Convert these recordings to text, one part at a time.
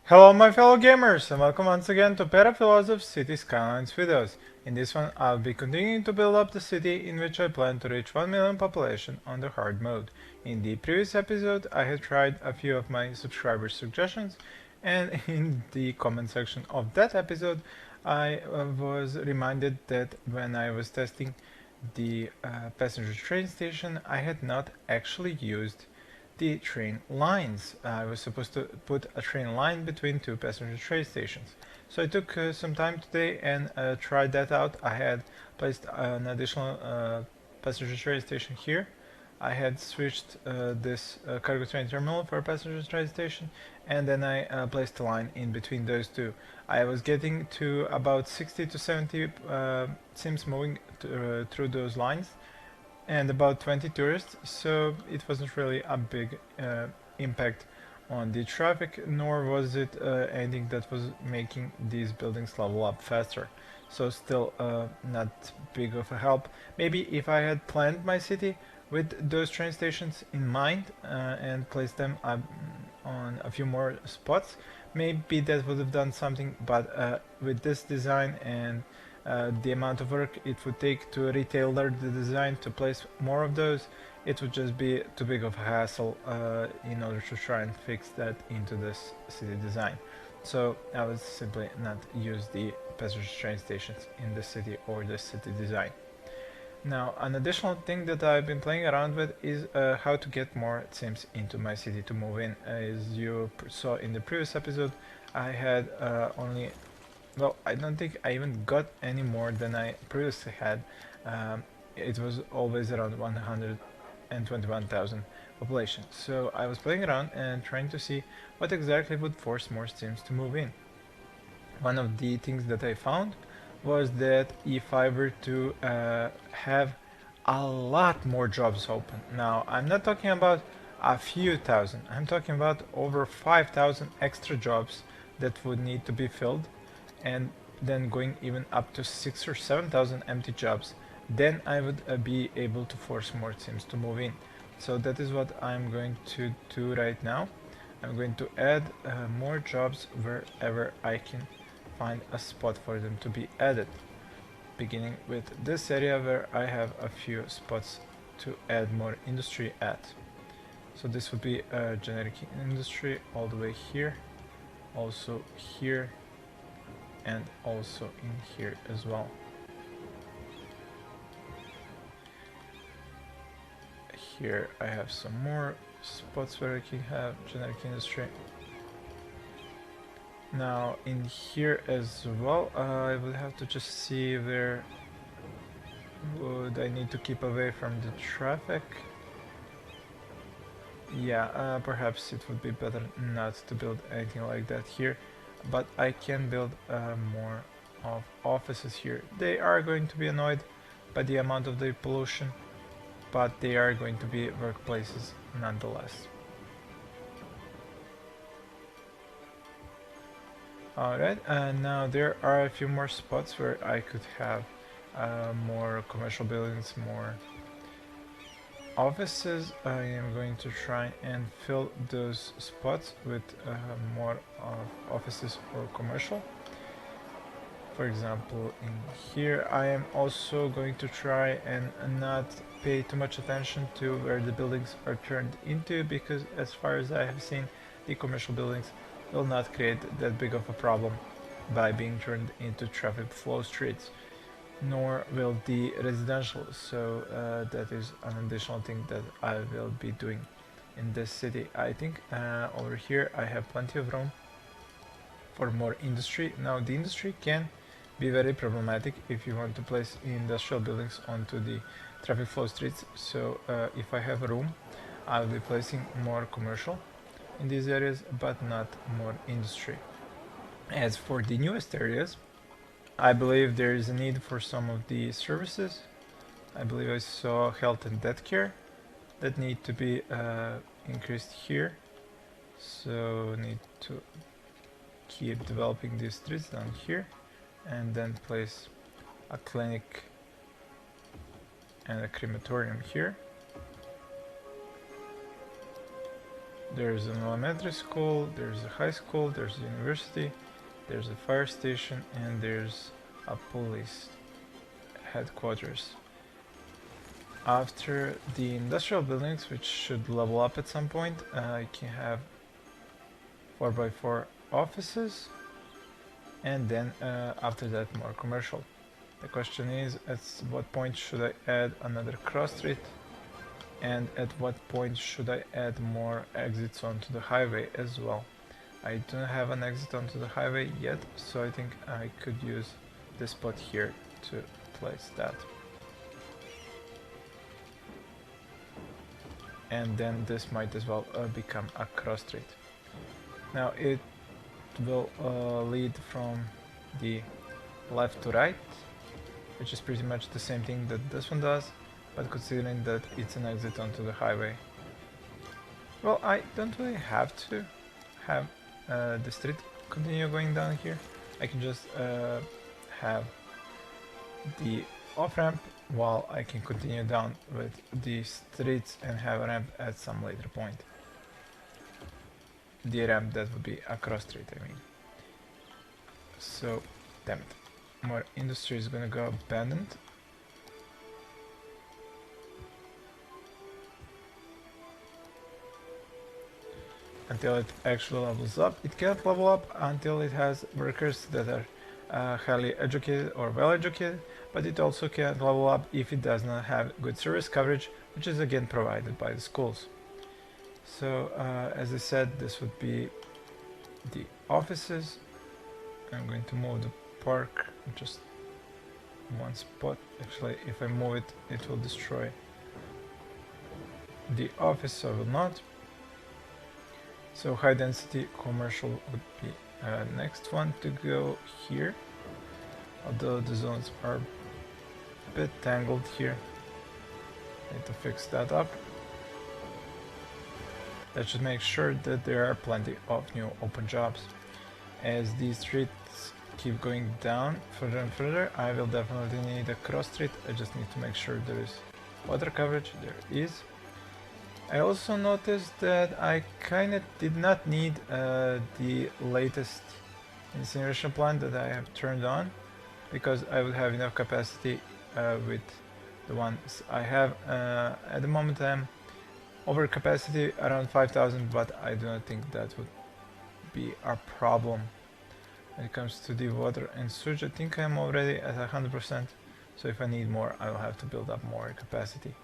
Hello my fellow gamers and welcome once again to Perafilozof City Skylines videos. In this one I'll be continuing to build up the city in which I plan to reach 1 million population on the hard mode. In the previous episode I had tried a few of my subscribers' suggestions, and in the comment section of that episode I was reminded that when I was testing the passenger train station I had not actually used the train lines. I was supposed to put a train line between two passenger train stations. So I took some time today and tried that out. I had placed an additional passenger train station here. I had switched this cargo train terminal for a passenger train station, and then I placed a line in between those two. I was getting to about 60 to 70 Cims moving through those lines, and about 20 tourists, so it wasn't really a big impact on the traffic, nor was it anything that was making these buildings level up faster. So still not big of a help. Maybe if I had planned my city with those train stations in mind and placed them on a few more spots, maybe that would have done something, but with this design and the amount of work it would take to retailer the design to place more of those, it would just be too big of a hassle in order to try and fix that into this city design. So I would simply not use the passenger train stations in the city or the city design. Now, an additional thing that I've been playing around with is how to get more Sims into my city to move in. As you saw in the previous episode, I had only, well, I don't think I even got any more than I previously had. It was always around 121,000 population. So I was playing around and trying to see what exactly would force more Sims to move in. One of the things that I found was that if I were to have a lot more jobs open. Now, I'm not talking about a few thousand, I'm talking about over 5,000 extra jobs that would need to be filled, and then going even up to 6 or 7,000 empty jobs, then I would be able to force more Sims to move in. So that is what I'm going to do right now. I'm going to add more jobs wherever I can find a spot for them to be added, beginning with this area where I have a few spots to add more industry at. So this would be a generic industry all the way here, also here, and also in here as well. Here I have some more spots where I can have generic industry. Now in here as well, I will have to just see where would I need to keep away from the traffic. Yeah, perhaps it would be better not to build anything like that here, but I can build more of offices here. They are going to be annoyed by the amount of the pollution, but they are going to be workplaces nonetheless. Alright, and now there are a few more spots where I could have more commercial buildings, more offices. I am going to try and fill those spots with more of offices or commercial. For example, in here I am also going to try and not pay too much attention to where the buildings are turned into, because as far as I have seen, the commercial buildings will not create that big of a problem by being turned into traffic flow streets, nor will the residential. So that is an additional thing that I will be doing in this city. I think over here I have plenty of room for more industry. Now the industry can be very problematic if you want to place industrial buildings onto the traffic flow streets. So if I have room, I'll be placing more commercial in these areas, but not more industry. As for the newest areas, I believe there is a need for some of the services. I believe I saw health and death care that need to be increased here. So need to keep developing these streets down here, and then place a clinic and a crematorium here. There's an elementary school, there's a high school, there's a university, there's a fire station, and there's a police headquarters. After the industrial buildings, which should level up at some point, I can have 4x4 offices, and then after that more commercial. The question is, at what point should I add another cross street, and at what point should I add more exits onto the highway as well? I don't have an exit onto the highway yet, so I think I could use this spot here to place that. And then this might as well become a cross street. Now it will lead from the left to right, which is pretty much the same thing that this one does, but considering that it's an exit onto the highway. Well, I don't really have to have the street continue going down here. I can just have the off-ramp while I can continue down with the streets and have a ramp at some later point. The ramp that would be a cross street, I mean. So, damn it. More industry is gonna go abandoned. Until it actually levels up. It can't level up until it has workers that are highly educated or well educated, but it also can't level up if it does not have good service coverage, which is again provided by the schools. So as I said, this would be the offices. I'm going to move the park just one spot. Actually, if I move it, it will destroy the office, so I will not. So high density commercial would be next one to go here, although the zones are a bit tangled here. Need to fix that up. That should make sure that there are plenty of new open jobs. As these streets keep going down further and further, I will definitely need a cross street. I just need to make sure there is water coverage. There is. I also noticed that I kind of did not need the latest incineration plant that I have turned on, because I would have enough capacity with the ones I have. At the moment I'm over capacity around 5,000, but I do not think that would be a problem. When it comes to the water and sewage, I think I'm already at 100%, so if I need more I will have to build up more capacity.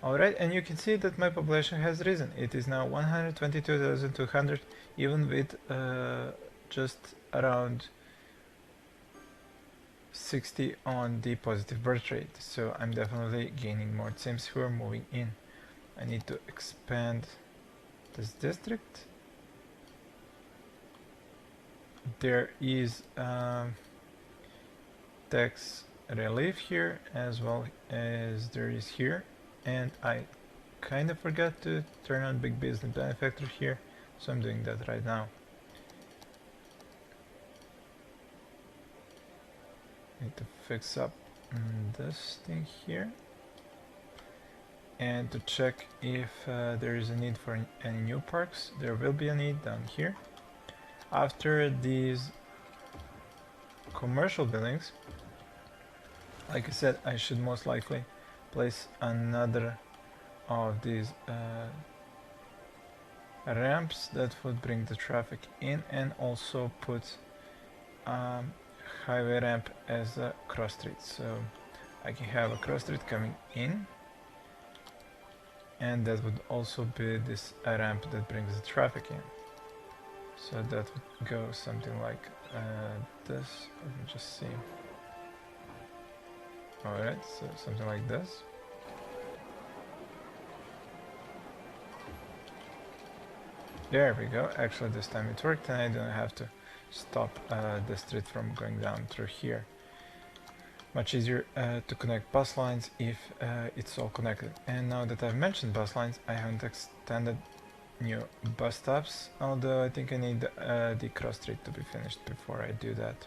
Alright, and you can see that my population has risen. It is now 122,200, even with just around 60 on the positive birth rate. So I'm definitely gaining more Cims who are moving in. I need to expand this district. There is tax relief here as well as there is here. And I kind of forgot to turn on big business benefactor here, so I'm doing that right now. Need to fix up this thing here and to check if there is a need for any new parks. There will be a need down here. After these commercial buildings, like I said, I should most likely place another of these ramps that would bring the traffic in, and also put highway ramp as a cross street, so I can have a cross street coming in, and that would also be this ramp that brings the traffic in. So that would go something like this. Let me just see. Alright, so something like this. There we go. Actually this time it worked, and I don't have to stop the street from going down through here. Much easier to connect bus lines if it's all connected. And now that I've mentioned bus lines, I haven't extended new bus stops, although I think I need the cross street to be finished before I do that.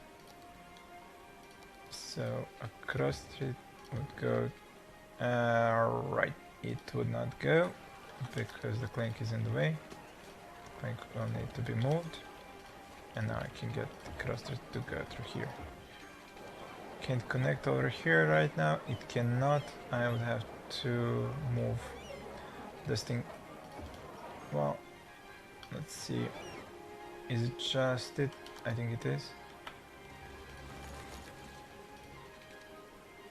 So a cross street would go right, it would not go because the clink is in the way. Bank will need to be moved. And now I can get the cluster to go through here. Can't connect over here right now. It cannot. I would have to move this thing. Well, let's see. Is it just it? I think it is.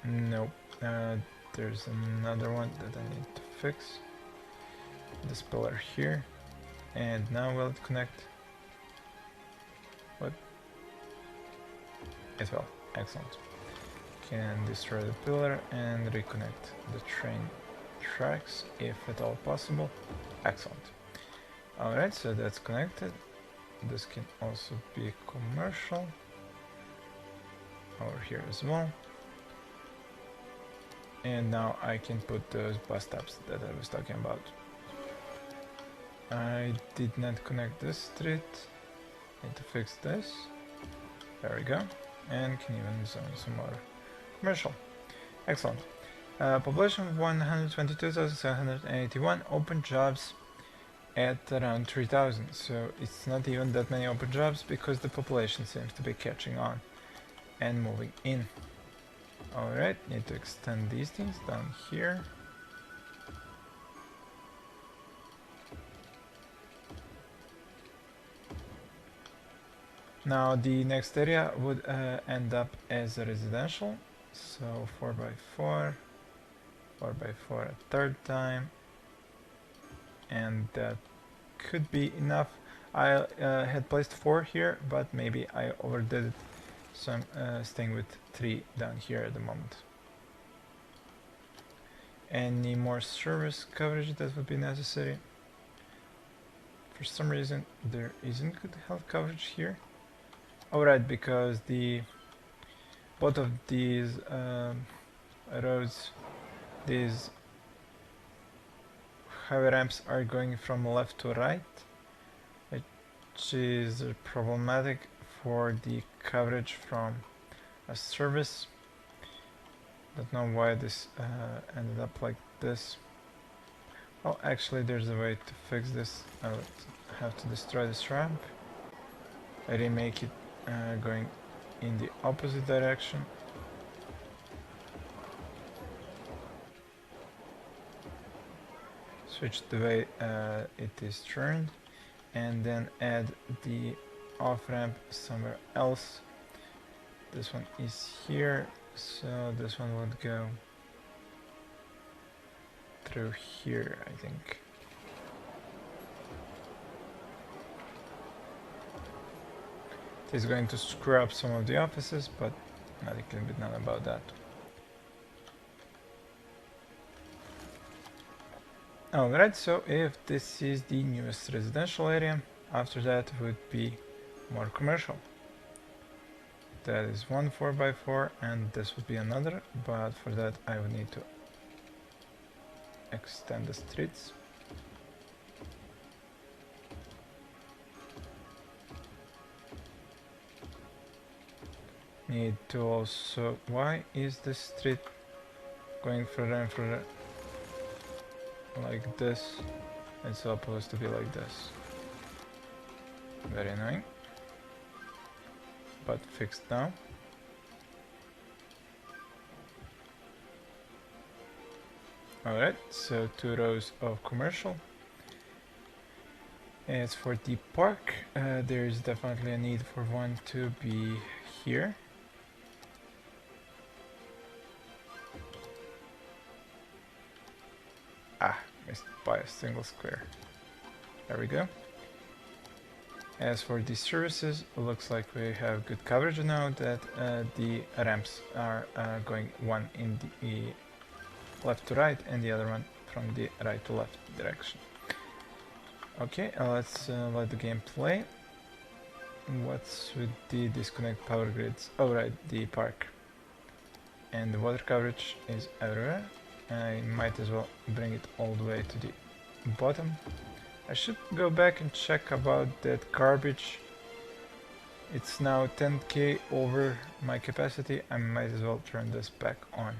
Nope. There's another one that I need to fix. This pillar here. And now will it connect? What? It will. Excellent. Can destroy the pillar and reconnect the train tracks if at all possible. Excellent. Alright, so that's connected. This can also be commercial. Over here as well. And now I can put those bus stops that I was talking about. I did not connect this street. Need to fix this. There we go. And can even zone some more commercial. Excellent. Population of 122,781, open jobs at around 3,000. So it's not even that many open jobs because the population seems to be catching on and moving in. Alright, need to extend these things down here. Now the next area would end up as a residential, so 4x4, 4x4 a third time, and that could be enough. I had placed 4 here, but maybe I overdid it, so I'm staying with 3 down here at the moment. Any more service coverage that would be necessary? For some reason there isn't good health coverage here. Alright, because both of these roads, these highway ramps are going from left to right, which is problematic for the coverage from a service. Don't know why this ended up like this. Well, actually there's a way to fix this. I would have to destroy this ramp, remake it going in the opposite direction. Switch the way it is turned, and then add the off-ramp somewhere else. This one is here, so this one would go through here, I think. It is going to screw up some of the offices, but nothing can be done about that. Alright, so if this is the newest residential area, after that would be more commercial. That is one 4x4, and this would be another, but for that I would need to extend the streets. Need to also... Why is this street going further and further like this? It's supposed to be like this. Very annoying. But fixed now. Alright, so 2 rows of commercial. As for the park, there is definitely a need for one to be here. Missed by a single square. There we go. As for the services, it looks like we have good coverage now that the ramps are going one in the left to right and the other one from the right to left direction. Okay, let's let the game play. What's with the disconnect power grids? Oh right, the park. And the water coverage is everywhere. I might as well bring it all the way to the bottom. I should go back and check about that garbage. It's now 10k over my capacity. I might as well turn this back on.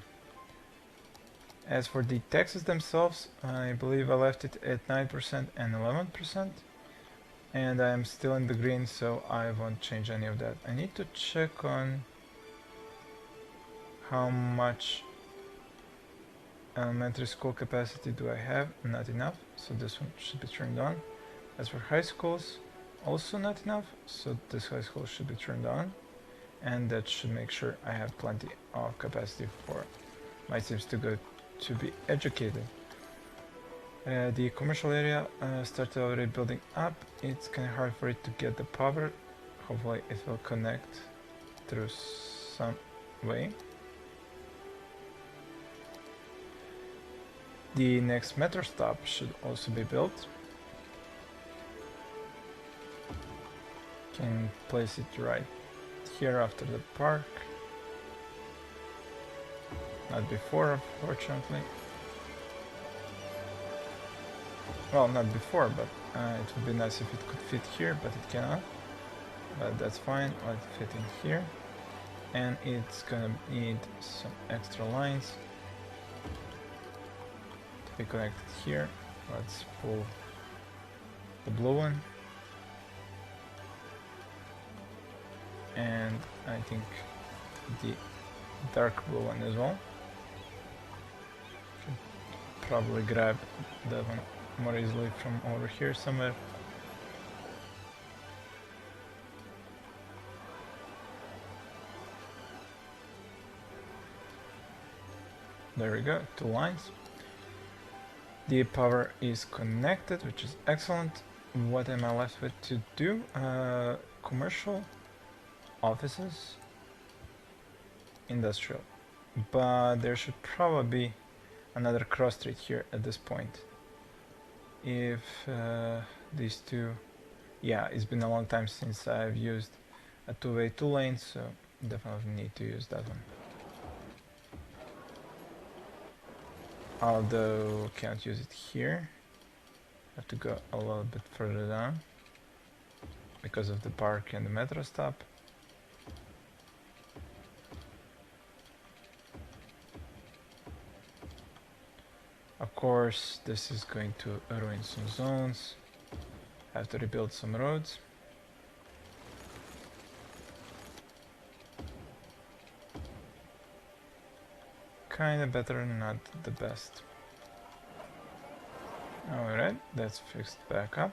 As for the taxes themselves, I believe I left it at 9% and 11%. and I am still in the green, so I won't change any of that. I need to check on how much elementary school capacity do I have. Not enough, so this one should be turned on. As for high schools, also not enough, so this high school should be turned on, and that should make sure I have plenty of capacity for my Sims to go to be educated. The commercial area started already building up. It's kind of hard for it to get the power. Hopefully it will connect through some way. The next metro stop should also be built. Can place it right here after the park. Not before, unfortunately. Well, not before, but it would be nice if it could fit here, but it cannot. But that's fine, let it fit in here. And it's gonna need some extra lines to be connected here. Let's pull the blue one. And I think the dark blue one as well. Can probably grab that one more easily from over here somewhere. There we go, 2 lines. The power is connected, which is excellent. What am I left with to do? Commercial, offices, industrial. But there should probably be another cross street here at this point. If these two... Yeah, it's been a long time since I've used a two-way 2 lanes, so definitely need to use that one. Although can't use it here. Have to go a little bit further down because of the park and the metro stop. Of course, this is going to ruin some zones. Have to rebuild some roads. Kinda better, not the best. Alright, that's fixed back up.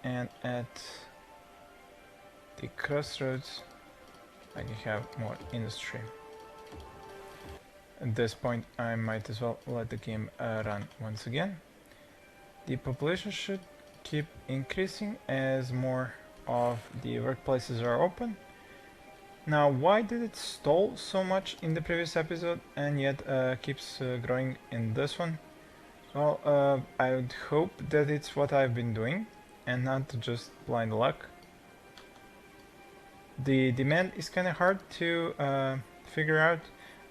And at the crossroads, I can have more industry. At this point, I might as well let the game run once again. The population should keep increasing as more of the workplaces are open. Now, why did it stall so much in the previous episode and yet keeps growing in this one? Well, I would hope that it's what I've been doing and not just blind luck. The demand is kind of hard to figure out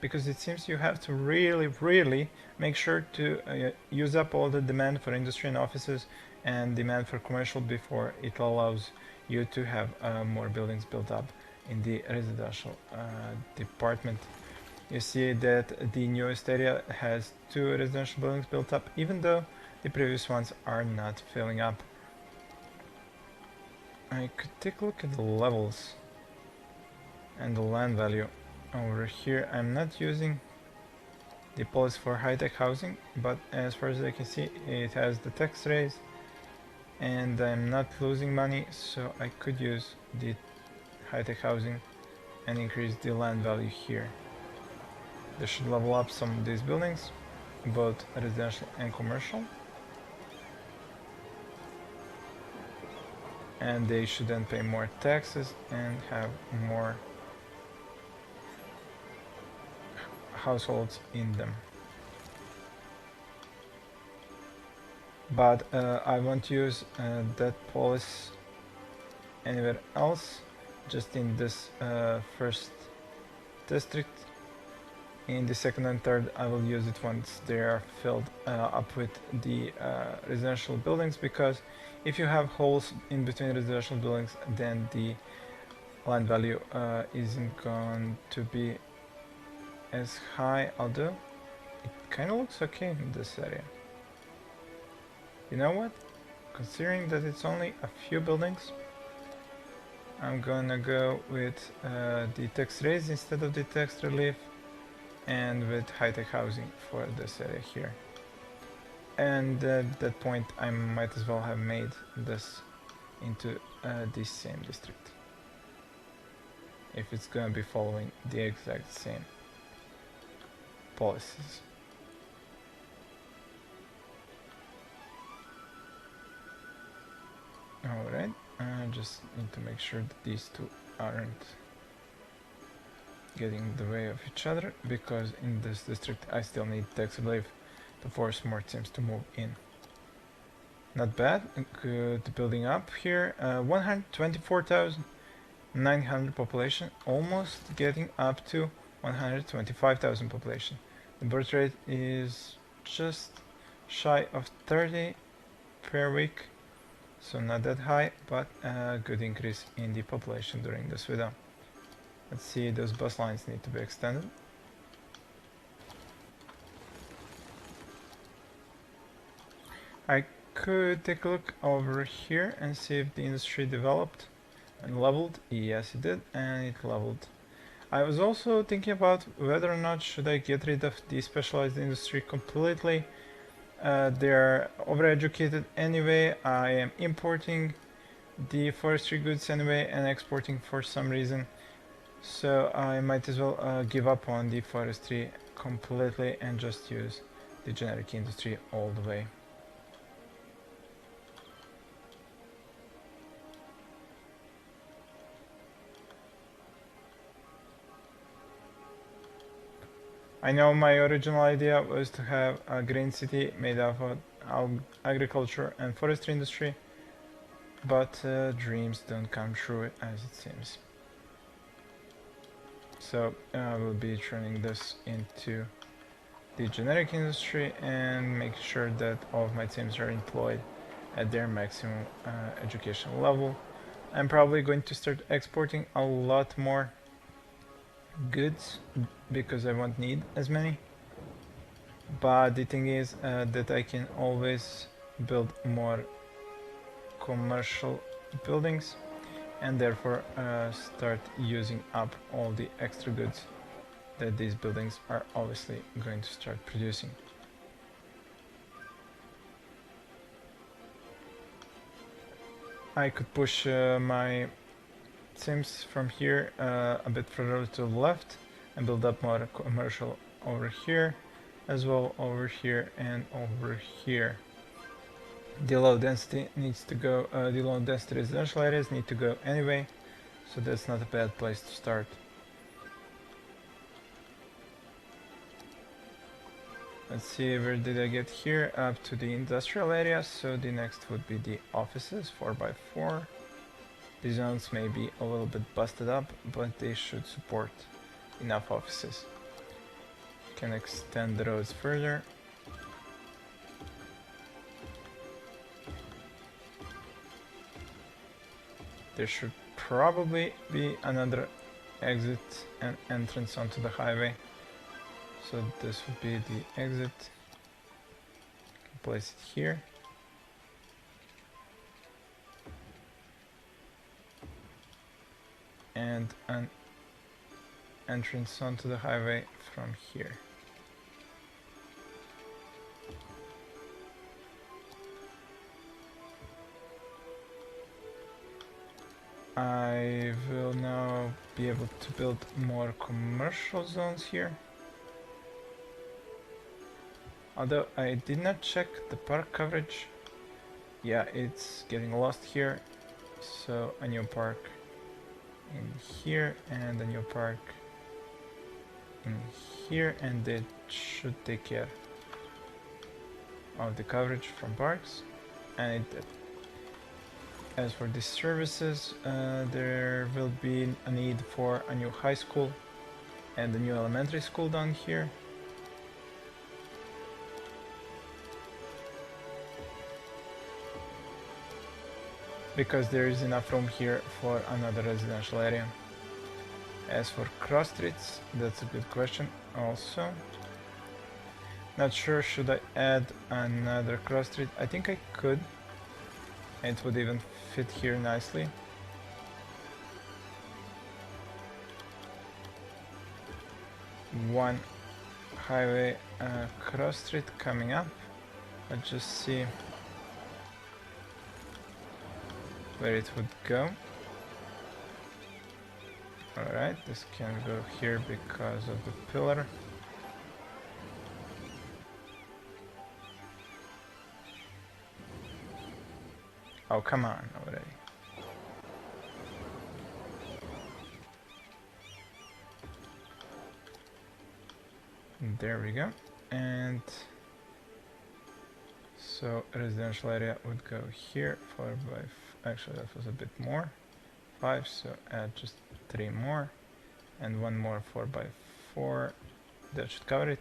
because it seems you have to really make sure to use up all the demand for industry and offices and demand for commercial before it allows you to have more buildings built up in the residential department. You see that the newest area has 2 residential buildings built up, even though the previous ones are not filling up. I could take a look at the levels and the land value. Over here I'm not using the policy for high-tech housing, but as far as I can see it has the tax raise and I'm not losing money, so I could use the high-tech housing and increase the land value here. This should level up some of these buildings, both residential and commercial, and they should then pay more taxes and have more households in them. But I won't use that policy anywhere else, just in this first district. In the second and third I will use it once they are filled up with the residential buildings, because if you have holes in between residential buildings then the land value isn't going to be as high, although it kind of looks okay in this area. You know what? considering that it's only a few buildings, I'm gonna go with the text raise instead of the text relief, and with high-tech housing for this area here. And at that point I might as well have made this into the same district, if it's gonna be following the exact same policies. Alright, I just need to make sure that these two aren't getting in the way of each other, because in this district I still need tax relief to force more Cims to move in. Not bad, good building up here. 124,900 population, almost getting up to 125,000 population. The birth rate is just shy of 30 per week, so not that high, but a good increase in the population during this window. Let's see, those bus lines need to be extended. I could take a look over here and see if the industry developed and leveled. Yes, it did, and it leveled. I was also thinking about whether or not should I get rid of the specialized industry completely. They're overeducated anyway. I am importing the forestry goods anyway and exporting for some reason, so I might as well give up on the forestry completely and just use the generic industry all the way. I know my original idea was to have a green city made up of agriculture and forestry industry, but dreams don't come true as it seems. So I will be turning this into the generic industry and make sure that all of my teams are employed at their maximum educational level. I'm probably going to start exporting a lot more goods because I won't need as many, but the thing is that I can always build more commercial buildings and therefore start using up all the extra goods that these buildings are obviously going to start producing. I could push my Cims from here a bit further to the left and build up more commercial over here, as well over here and over here. The low density needs to go, the low density residential areas need to go anyway, so that's not a bad place to start. Let's see, where did I get here? Up to the industrial area, so the next would be the offices, 4x4. The zones may be a little bit busted up, but they should support enough offices. Can extend the roads further. There should probably be another exit and entrance onto the highway. So this would be the exit. Place it here. And an entrance onto the highway from here. I will now be able to build more commercial zones here. Although I did not check the park coverage. Yeah, it's getting lost here. So a new park in here and a new park in here, and it should take care of the coverage from parks, and it did. As for the services, there will be a need for a new high school and a new elementary school down here. Because there is enough room here for another residential area. As for cross streets, that's a good question also. Not sure, should I add another cross street? I think I could. It would even fit here nicely. One highway cross street coming up. Let's just see where it would go. Alright, this can go here because of the pillar. Oh, come on already. There we go. And so residential area would go here, followed by, actually that was a bit more, 5, so add just 3 more, and 1 more 4x4, that should cover it.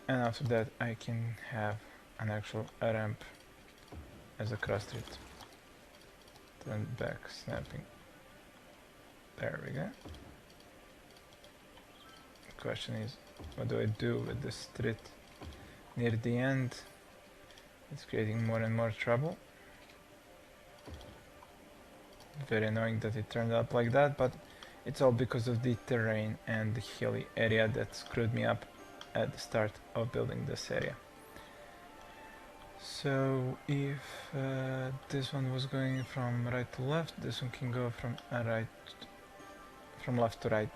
And after that I can have an actual ramp as a cross street. Then back snapping. There we go. The question is, what do I do with this street near the end? It's creating more and more trouble. Very annoying that it turned out like that, but it's all because of the terrain and the hilly area that screwed me up at the start of building this area. So if this one was going from right to left, this one can go from left to right.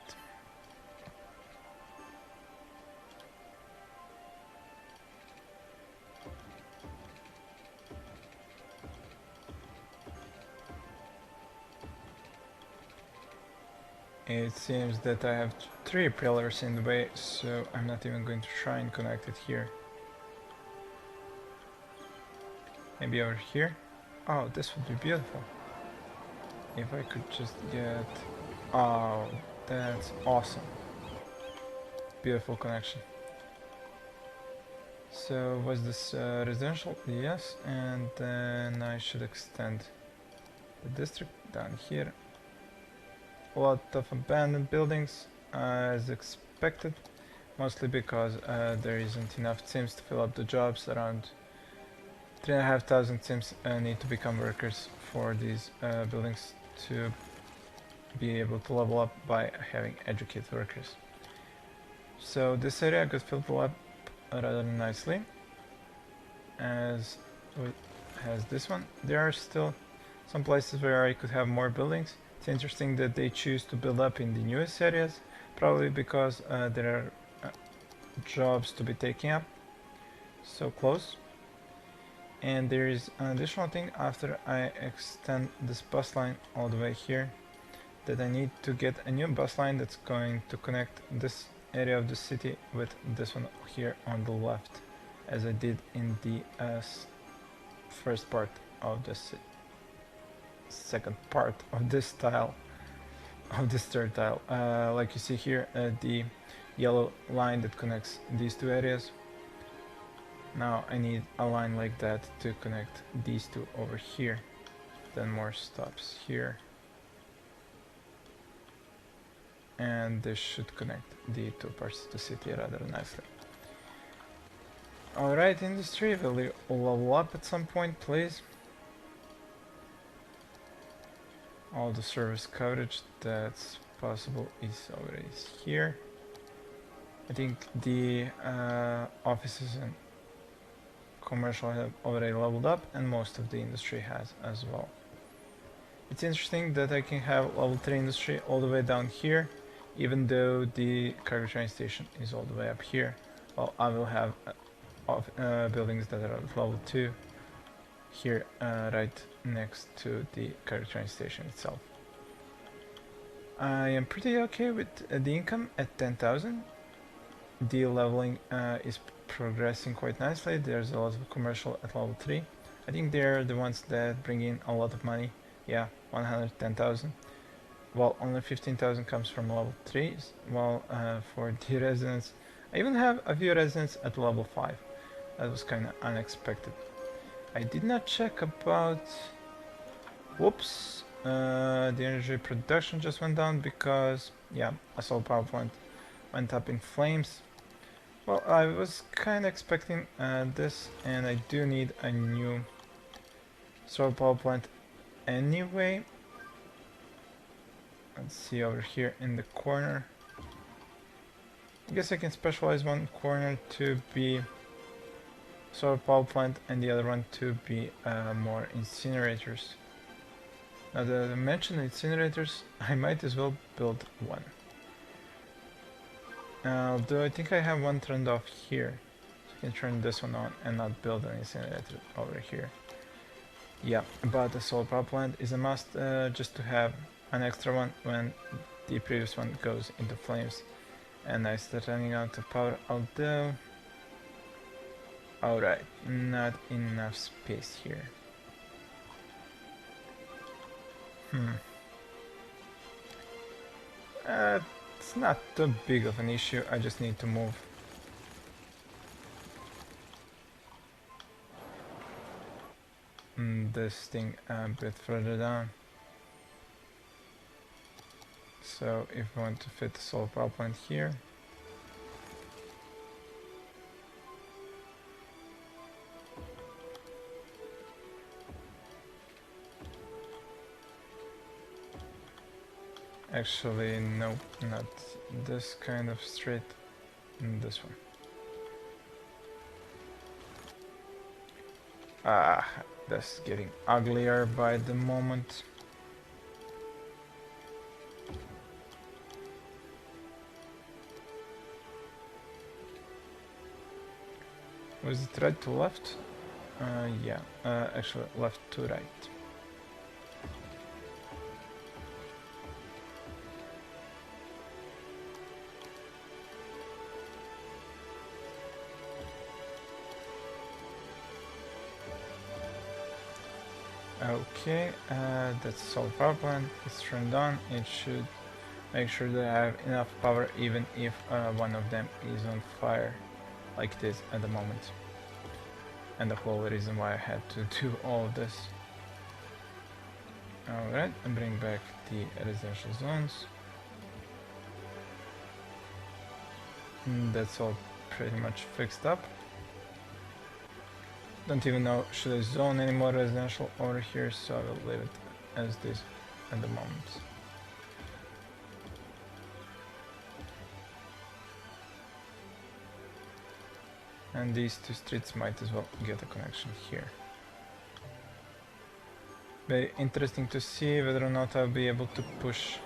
It seems that I have 3 pillars in the way, so I'm not even going to try and connect it here. Maybe over here? Oh, this would be beautiful. If I could just get... Oh, that's awesome. Beautiful connection. So, was this residential? Yes, and then I should extend the district down here. A lot of abandoned buildings as expected, mostly because there isn't enough Cims to fill up the jobs. Around 3,500 Cims need to become workers for these buildings to be able to level up by having educated workers. So this area got filled up rather nicely, as has this one. There are still some places where I could have more buildings. It's interesting that they choose to build up in the newest areas, probably because there are jobs to be taken up so close. And there is an additional thing after I extend this bus line all the way here, that I need to get a new bus line that's going to connect this area of the city with this one here on the left, as I did in the first part of this second part of this tile, of this third tile. Like you see here, the yellow line that connects these two areas. Now I need a line like that to connect these two over here. Then more stops here. And this should connect the two parts of the city rather nicely. Alright, industry, will you level up at some point, please? All the service coverage that's possible is already here. I think the offices and commercial have already leveled up, and most of the industry has as well. It's interesting that I can have level 3 industry all the way down here, even though the cargo train station is all the way up here. Well, I will have buildings that are at level 2 here, right next to the cargo train station itself. I am pretty okay with the income at 10,000. The leveling is progressing quite nicely. There's a lot of commercial at level 3. I think they're the ones that bring in a lot of money. Yeah, 110,000. Well, only 15,000 comes from level 3, while for the residents, I even have a few residents at level 5. That was kind of unexpected. I did not check about... Whoops! The energy production just went down because, yeah, a solar power plant went up in flames. Well, I was kind of expecting this, and I do need a new solar power plant anyway. Let's see over here in the corner. I guess I can specialize one corner to be solar power plant and the other one to be more incinerators. Now that I mentioned incinerators, I might as well build one. Although I think I have one turned off here. So I can turn this one on and not build an incinerator over here. Yeah, but the solar power plant is a must just to have an extra one when the previous one goes into flames. And I start running out of power, although... Alright, not enough space here. It's not too big of an issue, I just need to move. This thing a bit further down. So if we want to fit the solar power plant here, actually no, not this kind of straight, this one. Ah, that's getting uglier by the moment. Was it right to left? Yeah, actually left to right. Okay, that's solar power plant is turned on. It should make sure that I have enough power even if one of them is on fire, like it is at the moment. And the whole reason why I had to do all of this. Alright, and bring back the residential zones. That's all pretty much fixed up. Don't even know should I zone any more residential over here, so I will leave it as this at the moment. And these two streets might as well get a connection here. Very interesting to see whether or not I'll be able to push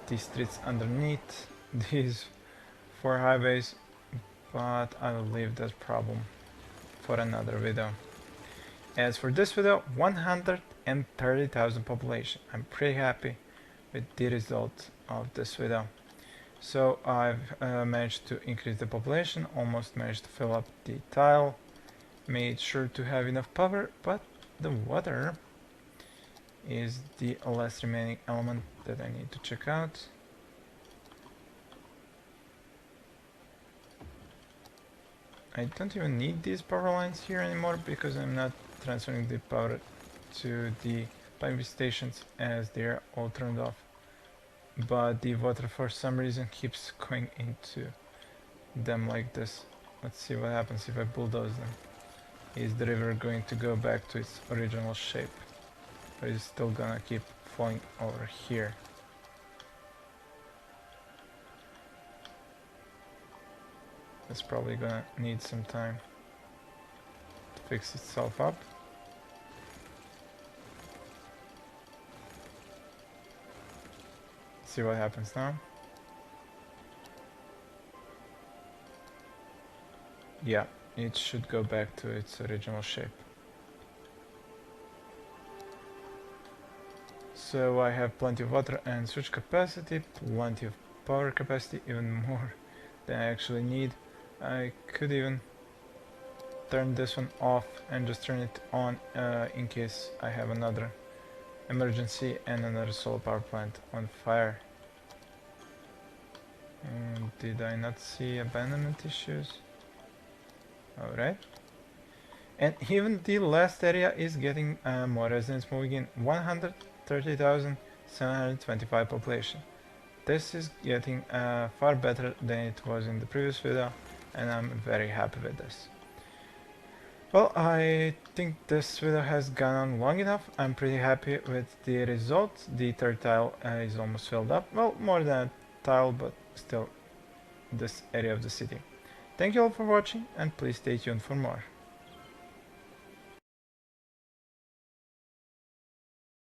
these streets underneath these 4 highways, but I will leave that problem for another video. As for this video, 130,000 population. I'm pretty happy with the result of this video. So I've managed to increase the population, almost managed to fill up the tile, made sure to have enough power, but the water is the last remaining element that I need to check out. I don't even need these power lines here anymore because I'm not transferring the power to the pumping stations as they're all turned off. But the water for some reason keeps going into them like this. Let's see what happens if I bulldoze them. Is the river going to go back to its original shape? Or is it still gonna keep flowing over here? It's probably gonna need some time to fix itself up. See what happens now. Yeah, it should go back to its original shape. So I have plenty of water and switch capacity, plenty of power capacity, even more than I actually need. I could even turn this one off and just turn it on in case I have another emergency and another solar power plant on fire. And did I not see abandonment issues? Alright. And even the last area is getting more residents moving in. 130,725 population. This is getting far better than it was in the previous video, and I'm very happy with this. Well, I think this video has gone on long enough. I'm pretty happy with the results. The third tile is almost filled up. Well, more than a tile, but still this area of the city. Thank you all for watching, and please stay tuned for more.